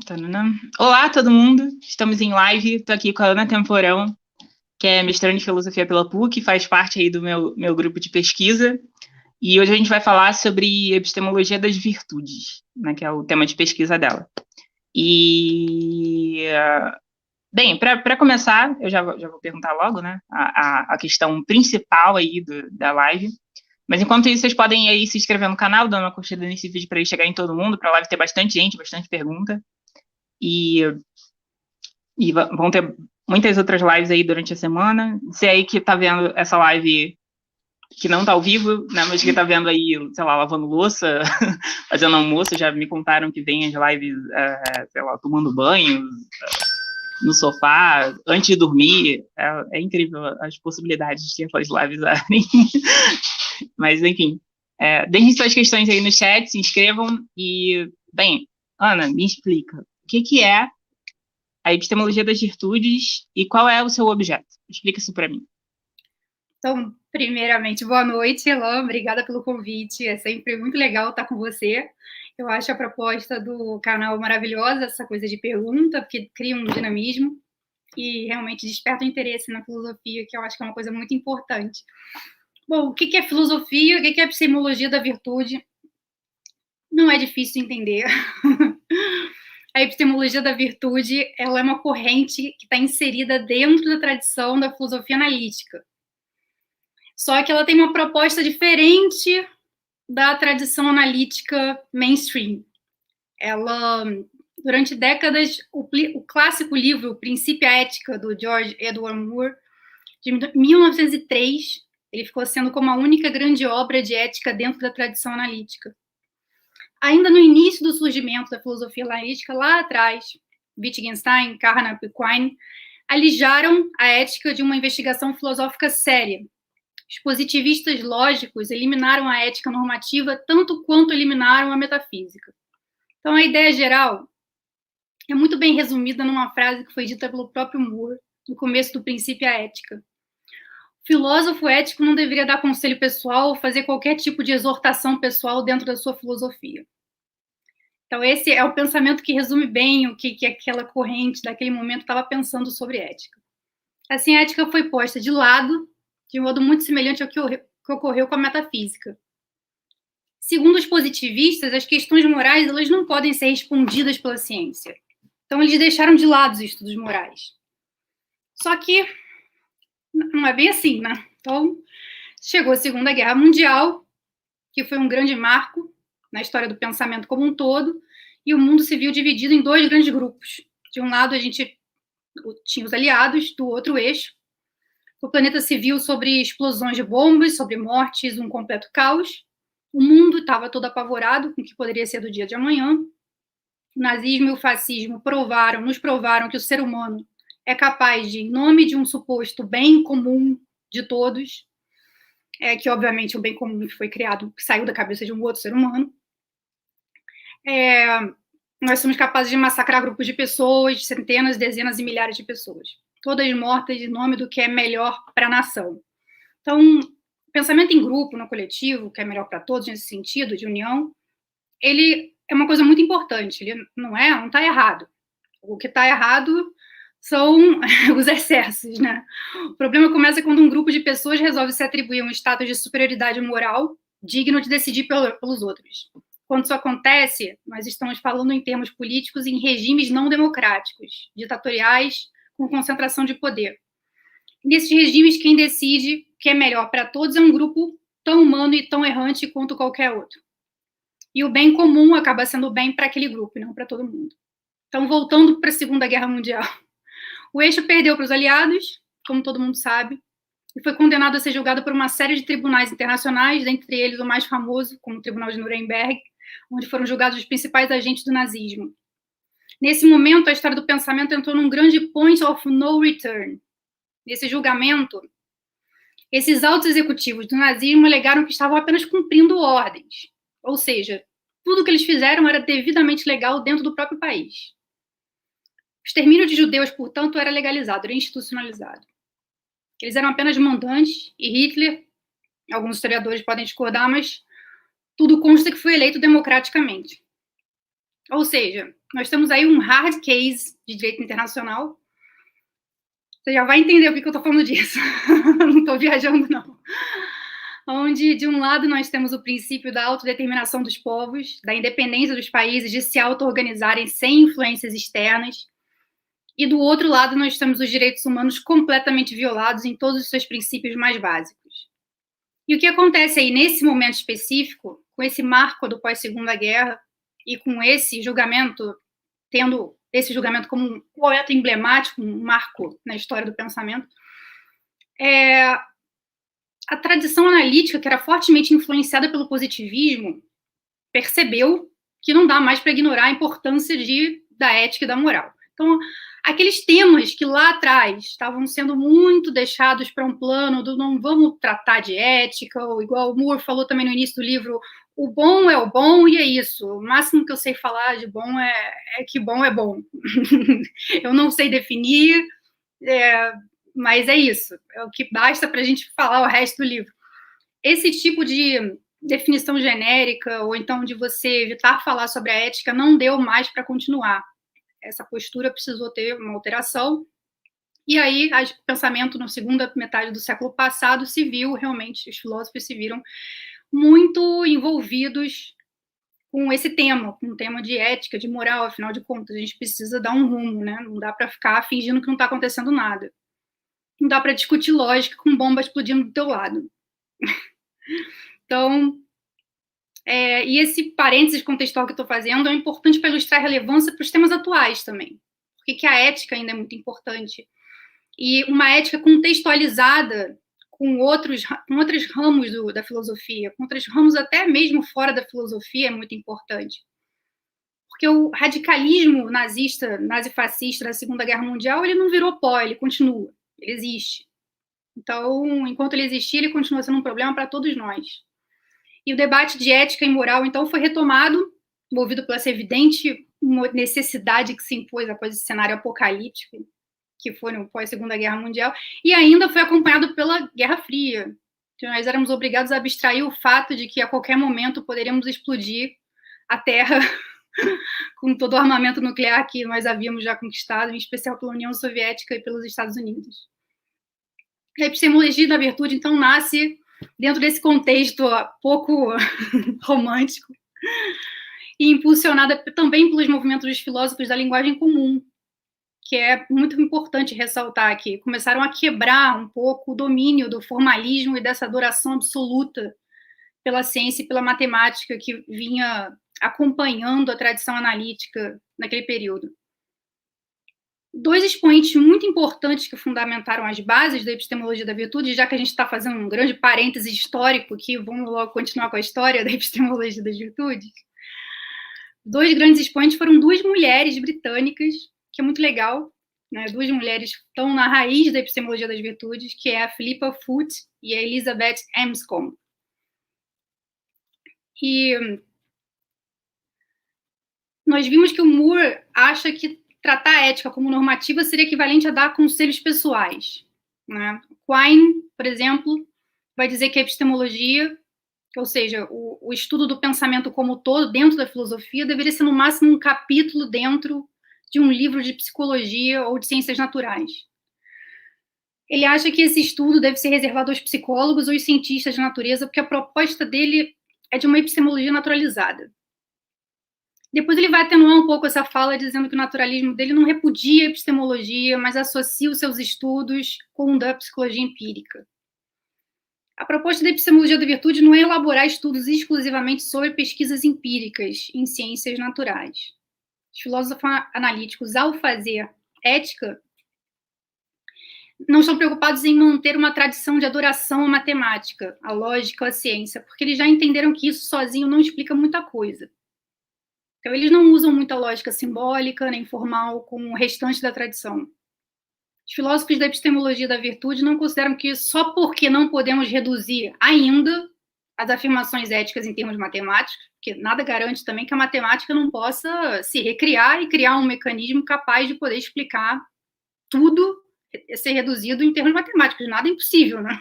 Tanana. Olá, todo mundo. Estamos em live. Estou aqui com a Ana Temporão, que é mestranda em filosofia pela PUC, faz parte aí do meu grupo de pesquisa. E hoje a gente vai falar sobre epistemologia das virtudes, né, que é o tema de pesquisa dela. E, bem, para começar, eu já vou perguntar logo, né, a questão principal aí da live. Mas enquanto isso, vocês podem aí se inscrever no canal, dando uma curtida nesse vídeo para ele chegar em todo mundo, para a live ter bastante gente, bastante pergunta. E vão ter muitas outras lives aí durante a semana. Você aí que tá vendo essa live, que não tá ao vivo, né, mas que tá vendo aí, sei lá, lavando louça, fazendo almoço, já me contaram que vem as lives, sei lá, tomando banho, no sofá, antes de dormir. É incrível as possibilidades que essas lives abrem. Mas, enfim, deixem suas questões aí no chat, se inscrevam e, bem, Ana, me explica, o que é a epistemologia das virtudes e qual é o seu objeto? Explica isso para mim. Então, primeiramente, boa noite, Elan, obrigada pelo convite, é sempre muito legal estar com você. Eu acho a proposta do canal maravilhosa, essa coisa de pergunta, porque cria um dinamismo e realmente desperta o interesse na filosofia, que eu acho que é uma coisa muito importante. Bom, o que é filosofia, o que é epistemologia da virtude? Não é difícil de entender. A epistemologia da virtude, ela é uma corrente que está inserida dentro da tradição da filosofia analítica. Só que ela tem uma proposta diferente da tradição analítica mainstream. Ela, durante décadas, o clássico livro Princípio e Ética, do George Edward Moore, de 1903, ele ficou sendo como a única grande obra de ética dentro da tradição analítica. Ainda no início do surgimento da filosofia analítica, lá atrás, Wittgenstein, Carnap e Quine alijaram a ética de uma investigação filosófica séria. Os positivistas lógicos eliminaram a ética normativa tanto quanto eliminaram a metafísica. Então, a ideia geral é muito bem resumida numa frase que foi dita pelo próprio Moore, no começo do Princípio e a Ética. O filósofo ético não deveria dar conselho pessoal ou fazer qualquer tipo de exortação pessoal dentro da sua filosofia. Então, esse é o pensamento que resume bem o que aquela corrente daquele momento estava pensando sobre ética. Assim, a ética foi posta de lado, de um modo muito semelhante ao que ocorreu com a metafísica. Segundo os positivistas, as questões morais elas não podem ser respondidas pela ciência. Então, eles deixaram de lado os estudos morais. Só que não é bem assim, né? Então, chegou a Segunda Guerra Mundial, que foi um grande marco na história do pensamento como um todo, e o mundo se viu dividido em dois grandes grupos. De um lado, a gente tinha os aliados, do outro, o eixo. O planeta se viu sobre explosões de bombas, sobre mortes, um completo caos. O mundo estava todo apavorado com o que poderia ser do dia de amanhã. O nazismo e o fascismo nos provaram que o ser humano é capaz de, em nome de um suposto bem comum de todos, que obviamente o bem comum que foi criado, que saiu da cabeça de um outro ser humano, nós somos capazes de massacrar grupos de pessoas, centenas, dezenas e milhares de pessoas, todas mortas em nome do que é melhor para a nação. Então, pensamento em grupo, no coletivo, que é melhor para todos, nesse sentido, de união, ele é uma coisa muito importante, ele não está errado. O que está errado são os excessos, né? O problema começa quando um grupo de pessoas resolve se atribuir um status de superioridade moral digno de decidir pelos outros. Quando isso acontece, nós estamos falando em termos políticos em regimes não democráticos, ditatoriais, com concentração de poder. Nesses regimes, quem decide o que é melhor para todos é um grupo tão humano e tão errante quanto qualquer outro. E o bem comum acaba sendo o bem para aquele grupo, e não para todo mundo. Então, voltando para a Segunda Guerra Mundial. O eixo perdeu para os aliados, como todo mundo sabe, e foi condenado a ser julgado por uma série de tribunais internacionais, dentre eles o mais famoso, como o Tribunal de Nuremberg, onde foram julgados os principais agentes do nazismo. Nesse momento, a história do pensamento entrou num grande point of no return. Nesse julgamento, esses altos executivos do nazismo alegaram que estavam apenas cumprindo ordens, ou seja, tudo o que eles fizeram era devidamente legal dentro do próprio país. O extermínio de judeus, portanto, era legalizado, era institucionalizado. Eles eram apenas mandantes, e Hitler, alguns historiadores podem discordar, mas tudo consta que foi eleito democraticamente. Ou seja, nós temos aí um hard case de direito internacional. Você já vai entender o que eu estou falando disso. Não estou viajando, não. Onde, de um lado, nós temos o princípio da autodeterminação dos povos, da independência dos países de se auto-organizarem sem influências externas, e do outro lado, nós temos os direitos humanos completamente violados em todos os seus princípios mais básicos. E o que acontece aí, nesse momento específico, com esse marco do pós-Segunda Guerra, e com esse julgamento, tendo esse julgamento como um poeta emblemático, um marco na história do pensamento, a tradição analítica, que era fortemente influenciada pelo positivismo, percebeu que não dá mais para ignorar a importância da ética e da moral. Então, aqueles temas que lá atrás estavam sendo muito deixados para um plano do não vamos tratar de ética, ou igual o Moore falou também no início do livro, o bom é o bom e é isso. O máximo que eu sei falar de bom é que bom é bom. Eu não sei definir, mas é isso. É o que basta para a gente falar o resto do livro. Esse tipo de definição genérica, ou então de você evitar falar sobre a ética, não deu mais para continuar. Essa postura precisou ter uma alteração. E aí, o pensamento na segunda metade do século passado se viu, realmente, os filósofos se viram muito envolvidos com esse tema, com o tema de ética, de moral, afinal de contas, a gente precisa dar um rumo, né? Não dá para ficar fingindo que não está acontecendo nada. Não dá para discutir lógica com bomba explodindo do teu lado. Então, e esse parênteses contextual que eu estou fazendo é importante para ilustrar a relevância para os temas atuais também. Porque que a ética ainda é muito importante. E uma ética contextualizada com outros ramos da filosofia, com outros ramos até mesmo fora da filosofia, é muito importante. Porque o radicalismo nazifascista da Segunda Guerra Mundial, ele não virou pó, ele continua, ele existe. Então, enquanto ele existir, ele continua sendo um problema para todos nós. E o debate de ética e moral, então, foi retomado, movido por essa evidente necessidade que se impôs após esse cenário apocalíptico, que foi no pós-Segunda Guerra Mundial, e ainda foi acompanhado pela Guerra Fria. Então, nós éramos obrigados a abstrair o fato de que a qualquer momento poderíamos explodir a Terra com todo o armamento nuclear que nós havíamos já conquistado, em especial pela União Soviética e pelos Estados Unidos. A epistemologia da virtude, então, nasce dentro desse contexto pouco romântico e impulsionada também pelos movimentos dos filósofos da linguagem comum, que é muito importante ressaltar aqui. Começaram a quebrar um pouco o domínio do formalismo e dessa adoração absoluta pela ciência e pela matemática que vinha acompanhando a tradição analítica naquele período. Dois expoentes muito importantes que fundamentaram as bases da epistemologia da virtude, já que a gente está fazendo um grande parêntese histórico aqui, vamos logo continuar com a história da epistemologia das virtudes. Dois grandes expoentes foram duas mulheres britânicas, que é muito legal, né? Duas mulheres que estão na raiz da epistemologia das virtudes, que é a Philippa Foot e a Elizabeth Anscombe. E nós vimos que o Moore acha que tratar a ética como normativa seria equivalente a dar conselhos pessoais, né? Quine, por exemplo, vai dizer que a epistemologia, ou seja, o estudo do pensamento como todo dentro da filosofia, deveria ser no máximo um capítulo dentro de um livro de psicologia ou de ciências naturais. Ele acha que esse estudo deve ser reservado aos psicólogos ou aos cientistas de natureza, porque a proposta dele é de uma epistemologia naturalizada. Depois ele vai atenuar um pouco essa fala, dizendo que o naturalismo dele não repudia a epistemologia, mas associa os seus estudos com o da psicologia empírica. A proposta da epistemologia da virtude não é elaborar estudos exclusivamente sobre pesquisas empíricas em ciências naturais. Os filósofos analíticos, ao fazer ética, não estão preocupados em manter uma tradição de adoração à matemática, à lógica, à ciência, porque eles já entenderam que isso sozinho não explica muita coisa. Então, eles não usam muita lógica simbólica nem formal com o restante da tradição. Os filósofos da epistemologia da virtude não consideram que só porque não podemos reduzir ainda as afirmações éticas em termos matemáticos, porque nada garante também que a matemática não possa se recriar e criar um mecanismo capaz de poder explicar tudo, ser reduzido em termos matemáticos. Nada é impossível, né?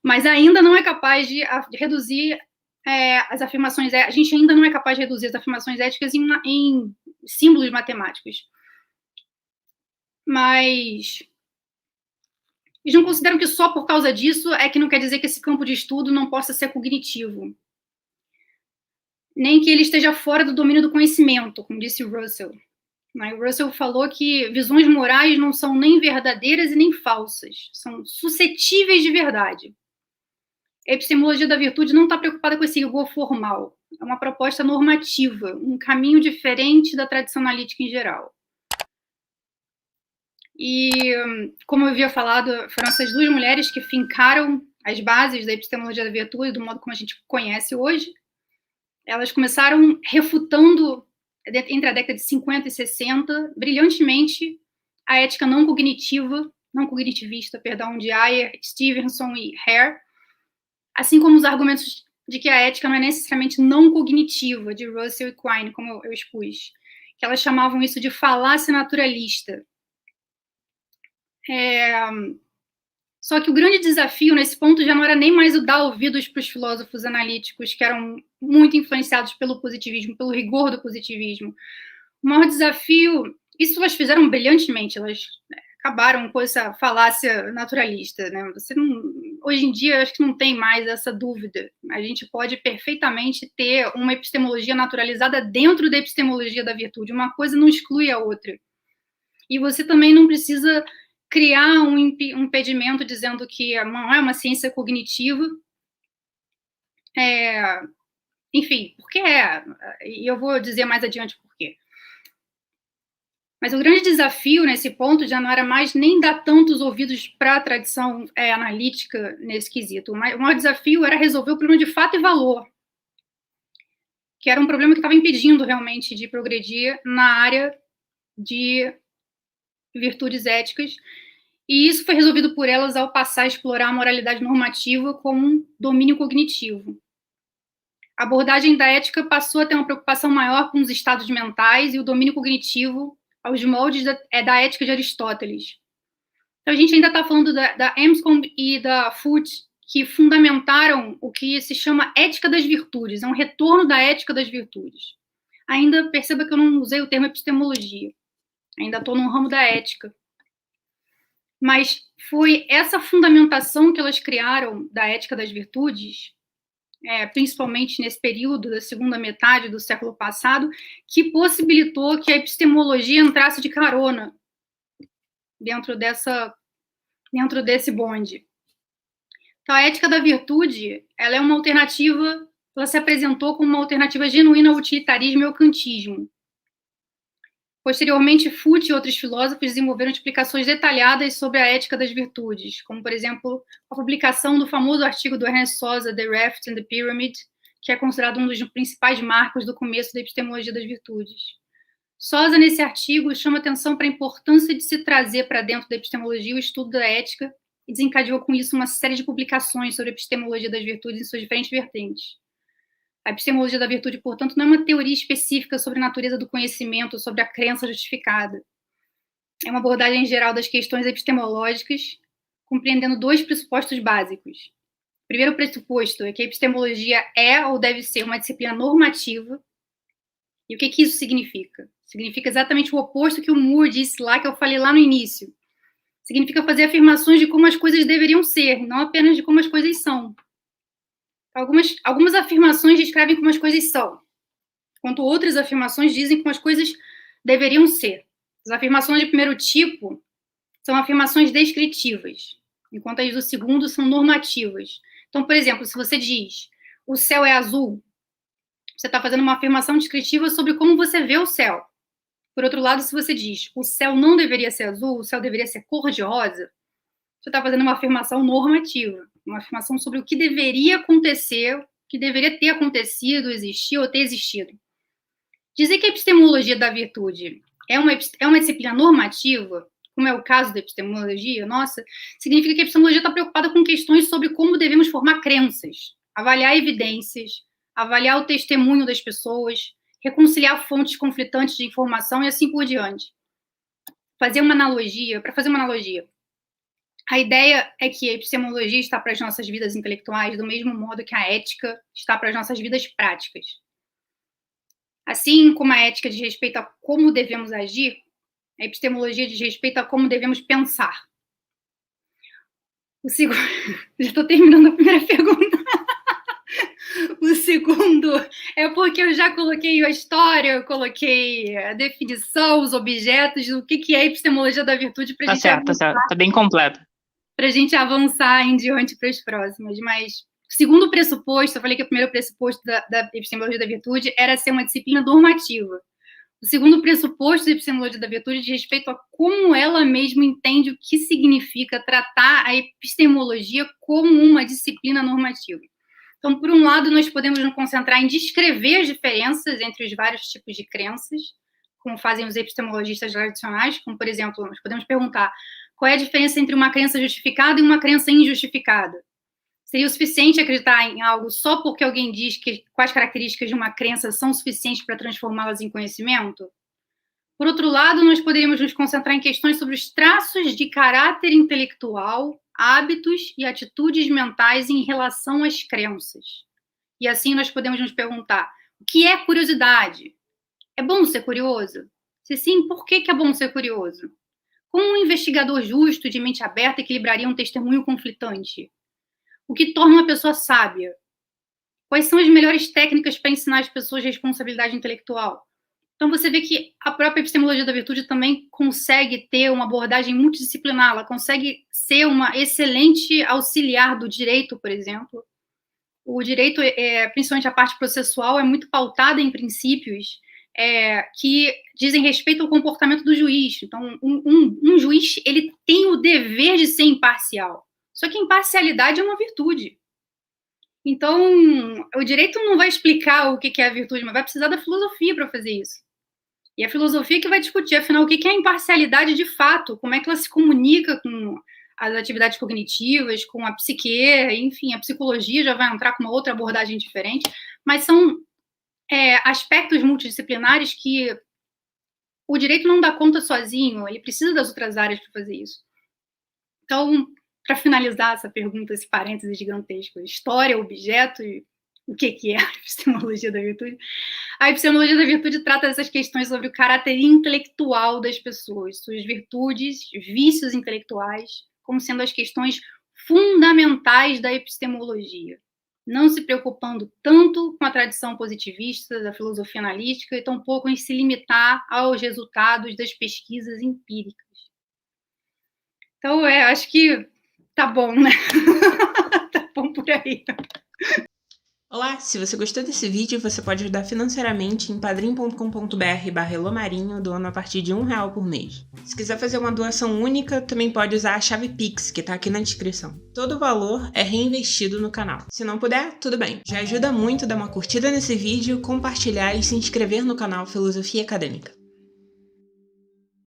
Mas ainda não é capaz de reduzir as afirmações, a gente ainda não é capaz de reduzir as afirmações éticas em símbolos matemáticos. Mas eles não consideram que só por causa disso é que não quer dizer que esse campo de estudo não possa ser cognitivo. Nem que ele esteja fora do domínio do conhecimento, como disse o Russell. O Russell falou que visões morais não são nem verdadeiras e nem falsas, são suscetíveis de verdade. A epistemologia da virtude não está preocupada com esse rigor formal. É uma proposta normativa, um caminho diferente da tradição analítica em geral. E, como eu havia falado, foram essas duas mulheres que fincaram as bases da epistemologia da virtude, do modo como a gente conhece hoje. Elas começaram refutando, entre a década de 50 e 60, brilhantemente, a ética não cognitivista, de Ayer, Stevenson e Hare, assim como os argumentos de que a ética não é necessariamente não cognitiva, de Russell e Quine, como eu expus, que elas chamavam isso de falácia naturalista. Só que o grande desafio nesse ponto já não era nem mais o dar ouvidos para os filósofos analíticos, que eram muito influenciados pelo positivismo, pelo rigor do positivismo. O maior desafio, isso elas fizeram brilhantemente, elas acabaram com essa falácia naturalista, né? Hoje em dia, acho que não tem mais essa dúvida. A gente pode perfeitamente ter uma epistemologia naturalizada dentro da epistemologia da virtude. Uma coisa não exclui a outra. E você também não precisa criar um impedimento dizendo que não é uma ciência cognitiva. Enfim, porque e eu vou dizer mais adiante por quê. Mas o grande desafio nesse ponto já não era mais nem dar tantos ouvidos para a tradição analítica nesse quesito. O maior desafio era resolver o problema de fato e valor, que era um problema que estava impedindo realmente de progredir na área de virtudes éticas. E isso foi resolvido por elas ao passar a explorar a moralidade normativa como um domínio cognitivo. A abordagem da ética passou a ter uma preocupação maior com os estados mentais e o domínio cognitivo aos moldes da ética de Aristóteles. Então, a gente ainda está falando da Anscombe e da Foote, que fundamentaram o que se chama ética das virtudes, é um retorno da ética das virtudes. Ainda perceba que eu não usei o termo epistemologia, ainda estou no ramo da ética. Mas foi essa fundamentação que elas criaram da ética das virtudes, principalmente nesse período da segunda metade do século passado, que possibilitou que a epistemologia entrasse de carona dentro desse bonde. Então, a ética da virtude, ela é uma alternativa, ela se apresentou como uma alternativa genuína ao utilitarismo e ao kantismo. Posteriormente, Foote e outros filósofos desenvolveram explicações detalhadas sobre a ética das virtudes, como, por exemplo, a publicação do famoso artigo do Ernest Sosa, The Raft and the Pyramid, que é considerado um dos principais marcos do começo da epistemologia das virtudes. Sosa, nesse artigo, chama atenção para a importância de se trazer para dentro da epistemologia o estudo da ética e desencadeou com isso uma série de publicações sobre a epistemologia das virtudes em suas diferentes vertentes. A epistemologia da virtude, portanto, não é uma teoria específica sobre a natureza do conhecimento, sobre a crença justificada. É uma abordagem geral das questões epistemológicas, compreendendo dois pressupostos básicos. O primeiro pressuposto é que a epistemologia é ou deve ser uma disciplina normativa. E o que isso significa? Significa exatamente o oposto que o Moore disse lá, que eu falei lá no início. Significa fazer afirmações de como as coisas deveriam ser, não apenas de como as coisas são. Algumas afirmações descrevem como as coisas são, enquanto outras afirmações dizem como as coisas deveriam ser. As afirmações de primeiro tipo são afirmações descritivas, enquanto as do segundo são normativas. Então, por exemplo, se você diz o céu é azul, você está fazendo uma afirmação descritiva sobre como você vê o céu. Por outro lado, se você diz o céu não deveria ser azul, o céu deveria ser cor-de-rosa, você está fazendo uma afirmação normativa, uma afirmação sobre o que deveria acontecer, o que deveria ter acontecido, existir ou ter existido. Dizer que a epistemologia da virtude é uma disciplina normativa, como é o caso da epistemologia, significa que a epistemologia está preocupada com questões sobre como devemos formar crenças, avaliar evidências, avaliar o testemunho das pessoas, reconciliar fontes conflitantes de informação e assim por diante. Para fazer uma analogia, A ideia é que a epistemologia está para as nossas vidas intelectuais do mesmo modo que a ética está para as nossas vidas práticas. Assim como a ética diz respeito a como devemos agir, a epistemologia diz respeito a como devemos pensar. O segundo... Já estou terminando a primeira pergunta. O segundo é porque eu já coloquei a história, eu coloquei a definição, os objetos, o que é a epistemologia da virtude para a gente certo, tá certo, tá bem completo. Para a gente avançar em diante para as próximas. Mas, segundo pressuposto, eu falei que o primeiro pressuposto da epistemologia da virtude era ser uma disciplina normativa. O segundo pressuposto da epistemologia da virtude diz respeito a como ela mesma entende o que significa tratar a epistemologia como uma disciplina normativa. Então, por um lado, nós podemos nos concentrar em descrever as diferenças entre os vários tipos de crenças, como fazem os epistemologistas tradicionais, como, por exemplo, nós podemos perguntar qual é a diferença entre uma crença justificada e uma crença injustificada. Seria o suficiente acreditar em algo só porque alguém diz que quais características de uma crença são suficientes para transformá-las em conhecimento? Por outro lado, nós poderíamos nos concentrar em questões sobre os traços de caráter intelectual, hábitos e atitudes mentais em relação às crenças. E assim nós podemos nos perguntar, o que é curiosidade? É bom ser curioso? Se sim, por que é bom ser curioso? Como um investigador justo, de mente aberta, equilibraria um testemunho conflitante? O que torna uma pessoa sábia? Quais são as melhores técnicas para ensinar as pessoas responsabilidade intelectual? Então, você vê que a própria epistemologia da virtude também consegue ter uma abordagem multidisciplinar, ela consegue ser uma excelente auxiliar do direito, por exemplo. O direito, principalmente a parte processual, é muito pautada em princípios que dizem respeito ao comportamento do juiz. Então, um juiz ele tem o dever de ser imparcial. Só que imparcialidade é uma virtude. Então, o direito não vai explicar o que é a virtude, mas vai precisar da filosofia para fazer isso. E a filosofia que vai discutir, afinal, o que é a imparcialidade de fato, como é que ela se comunica com as atividades cognitivas, com a psique, enfim, a psicologia já vai entrar com uma outra abordagem diferente, mas são aspectos multidisciplinares que o direito não dá conta sozinho, ele precisa das outras áreas para fazer isso. Então, para finalizar essa pergunta, esse parêntese gigantesco, história, objeto e o que é a epistemologia da virtude? A epistemologia da virtude trata dessas questões sobre o caráter intelectual das pessoas, suas virtudes, vícios intelectuais, como sendo as questões fundamentais da epistemologia, não se preocupando tanto com a tradição positivista da filosofia analítica e tampouco em se limitar aos resultados das pesquisas empíricas. Então, acho que tá bom, né? Tá bom por aí. Olá, se você gostou desse vídeo, você pode ajudar financeiramente em padrim.com.br/elomarinho, doando a partir de R$1 por mês. Se quiser fazer uma doação única, também pode usar a chave Pix, que tá aqui na descrição. Todo o valor é reinvestido no canal. Se não puder, tudo bem. Já ajuda muito dar uma curtida nesse vídeo, compartilhar e se inscrever no canal Filosofia Acadêmica.